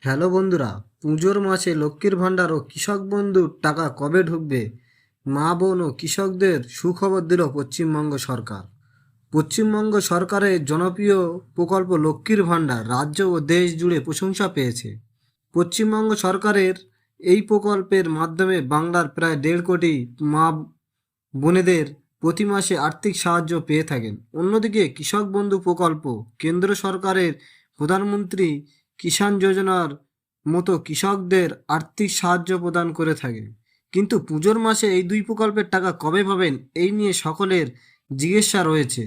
Hello বন্ধুরা, পুজোর মাসে লক্ষ্মীর ভাণ্ডার ও কৃষক বন্ধুর টাকা কবে ঢুকবে? মা বোন ও কৃষকদের সুখবর দিল পশ্চিমবঙ্গ সরকার। পশ্চিমবঙ্গ সরকারের জনপ্রিয় প্রকল্প লক্ষ্মীর ভাণ্ডার রাজ্য ও দেশ জুড়ে প্রশংসা পেয়েছে। পশ্চিমবঙ্গ সরকারের এই প্রকল্পের মাধ্যমে বাংলার প্রায় 1.5 কোটি মা বোনেদের প্রতি মাসে আর্থিক সাহায্য পেয়ে থাকেন। অন্যদিকে কৃষক বন্ধু প্রকল্প কেন্দ্র সরকারের প্রধানমন্ত্রী কিষাণ যোজনার মতো কৃষকদের আর্থিক সাহায্য প্রদান করে থাকে। কিন্তু পুজোর মাসে এই দুই প্রকল্পের টাকা কবে পাবেন, এই নিয়ে সকলের জিজ্ঞাসা রয়েছে।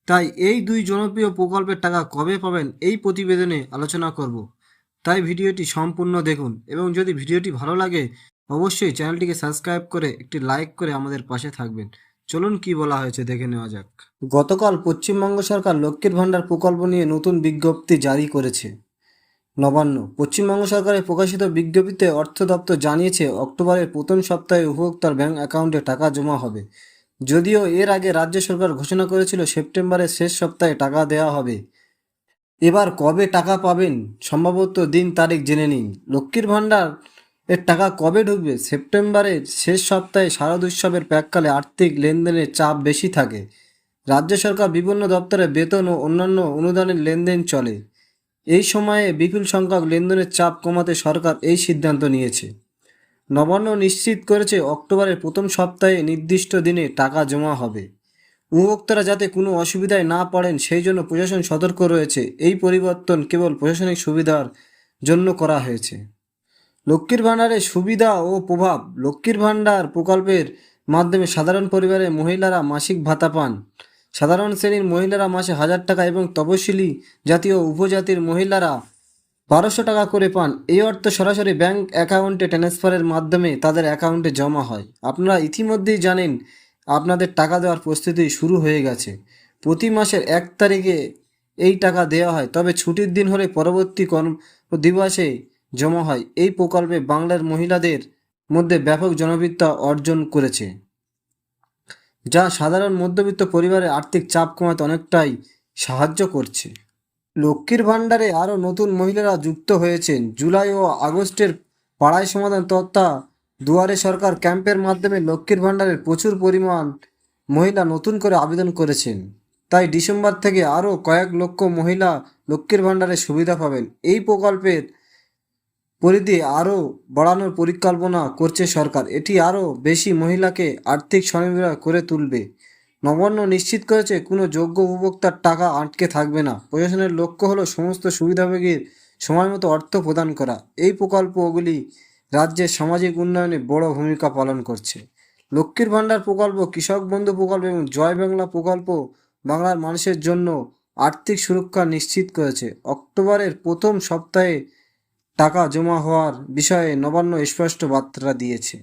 তাই এই দুই জনপ্রিয় প্রকল্পের টাকা কবে পাবেন এই প্রতিবেদনে আলোচনা করব। তাই ভিডিওটি সম্পূর্ণ দেখুন এবং যদি ভিডিওটি ভালো লাগে অবশ্যই চ্যানেলটিকে সাবস্ক্রাইব করে একটি লাইক করে আমাদের পাশে থাকবেন। চলুন কি বলা হয়েছে দেখে নেওয়া যাক। গতকাল পশ্চিমবঙ্গ সরকার লক্ষ্মীর ভাণ্ডার প্রকল্প নিয়ে নতুন বিজ্ঞপ্তি জারি করেছে। নবান্ন। পশ্চিমবঙ্গ সরকারের প্রকাশিত বিজ্ঞপ্তিতে অর্থ দপ্তর জানিয়েছে অক্টোবরের প্রথম সপ্তাহে উপভোক্তার ব্যাংক অ্যাকাউন্টে টাকা জমা হবে। যদিও এর আগে রাজ্য সরকার ঘোষণা করেছিল সেপ্টেম্বরের শেষ সপ্তাহে টাকা দেওয়া হবে। এবার কবে টাকা পাবেন সম্ভবত দিন তারিখ জেনে নিন। লক্ষ্মীর ভাণ্ডার এর টাকা কবে ঢুকবে? সেপ্টেম্বরের শেষ সপ্তাহে শারদোৎসবের প্রাক্কালে আর্থিক লেনদেনের চাপ বেশি থাকে। রাজ্য সরকার বিভিন্ন দপ্তরে বেতন ও অন্যান্য অনুদানের লেনদেন চলে। এই সময়ে বিপুল সংখ্যক লেনদেনের চাপ কমাতে সরকার এই সিদ্ধান্ত নিয়েছে। নবান্ন নিশ্চিত করেছে অক্টোবরের প্রথম সপ্তাহে নির্দিষ্ট দিনে টাকা জমা হবে। উপভোক্তারা যাতে কোনো অসুবিধায় না পড়েন সেই জন্য প্রশাসন সতর্ক রয়েছে। এই পরিবর্তন কেবল প্রশাসনিক সুবিধার জন্য করা হয়েছে। লক্ষ্মীর ভাণ্ডারের সুবিধা ও প্রভাব। লক্ষ্মীর ভাণ্ডার প্রকল্পের মাধ্যমে সাধারণ পরিবারের মহিলারা মাসিক ভাতা পান। সাধারণ শ্রেণীর মহিলারা মাসে 1000 টাকা এবং তপশিলি জাতীয় উপজাতির মহিলারা 1200 টাকা করে পান। এই অর্থ সরাসরি ব্যাংক অ্যাকাউন্টে ট্রান্সফারের মাধ্যমে তাদের অ্যাকাউন্টে জমা হয়। আপনারা ইতিমধ্যেই জানেন আপনাদের টাকা দেওয়ার প্রস্তুতি শুরু হয়ে গেছে। প্রতি মাসের 1 তারিখে এই টাকা দেওয়া হয়, তবে ছুটির দিন হলে পরবর্তী কর্ম দিবসে জমা হয়। এই প্রকল্পে বাংলার মহিলাদের মধ্যে ব্যাপক জনপ্রিয়তা অর্জন করেছে, যা সাধারণ মধ্যবিত্ত পরিবারের আর্থিক চাপ কমাতে অনেকটাই সাহায্য করছে। লক্ষ্মীর ভাণ্ডারে আরও নতুন মহিলারা যুক্ত হয়েছেন। জুলাই ও আগস্টের পাড়ায় সমাধান তথা দুয়ারে সরকার ক্যাম্পের মাধ্যমে লক্ষ্মীর ভাণ্ডারের প্রচুর পরিমাণ মহিলা নতুন করে আবেদন করেছেন। তাই ডিসেম্বর থেকে আরও কয়েক লক্ষ মহিলা লক্ষ্মীর ভাণ্ডারের সুবিধা পাবেন। এই প্রকল্পের পরিধি আরও বাড়ানোর পরিকল্পনা করছে সরকার। এটি আরও বেশি মহিলাকে আর্থিক স্বনির্ভর করে তুলবে। নবান্ন নিশ্চিত করেছে কোনো যোগ্য উপভোক্তার টাকা আটকে থাকবে না। প্রশাসনের লক্ষ্য হলো সমস্ত সুবিধাভোগীর সময়মতো অর্থ প্রদান করা। এই প্রকল্পগুলি রাজ্যের সামাজিক উন্নয়নে বড় ভূমিকা পালন করছে। লক্ষ্মীর ভাণ্ডার প্রকল্প, কৃষক বন্ধু প্রকল্প এবং জয় বাংলা প্রকল্প বাংলার মানুষের জন্য আর্থিক সুরক্ষা নিশ্চিত করেছে। অক্টোবরের প্রথম সপ্তাহে টাকা জমা হওয়ার বিষয়ে নবান্ন স্পষ্ট বার্তা দিয়েছে।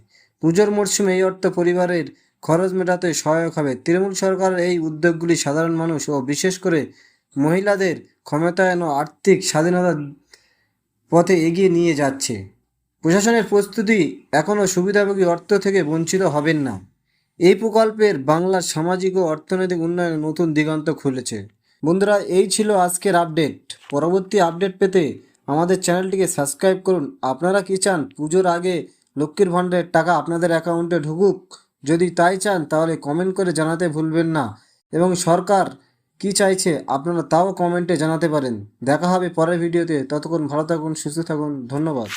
পুজোর মরশুমে এই অর্থ পরিবারের খরচ মেটাতে সহায়ক হবে। তৃণমূল সরকারের এই উদ্যোগগুলি সাধারণ মানুষ ও বিশেষ করে মহিলাদের ক্ষমতায়ন ও আর্থিক স্বাধীনতার পথে এগিয়ে নিয়ে যাচ্ছে। প্রশাসনের প্রস্তুতি, এখনও সুবিধাভোগী অর্থ থেকে বঞ্চিত হবেন না। এই প্রকল্পের বাংলার সামাজিক ও অর্থনৈতিক উন্নয়নে নতুন দিগন্ত খুলেছে। বন্ধুরা, এই ছিল আজকের আপডেট। পরবর্তী আপডেট পেতে আমাদের চ্যানেলটিকে সাবস্ক্রাইব করুন। আপনারা কি চান পুজোর আগে লক্ষ্মীর ভাণ্ডারের টাকা আপনাদের অ্যাকাউন্টে ঢুকুক? যদি তাই চান তাহলে কমেন্ট করে জানাতে ভুলবেন না, এবং সরকার কি চাইছে আপনারা তাও কমেন্টে জানাতে পারেন। দেখা হবে পরের ভিডিওতে। ততক্ষণ ভালো থাকুন, সুস্থ থাকুন। ধন্যবাদ।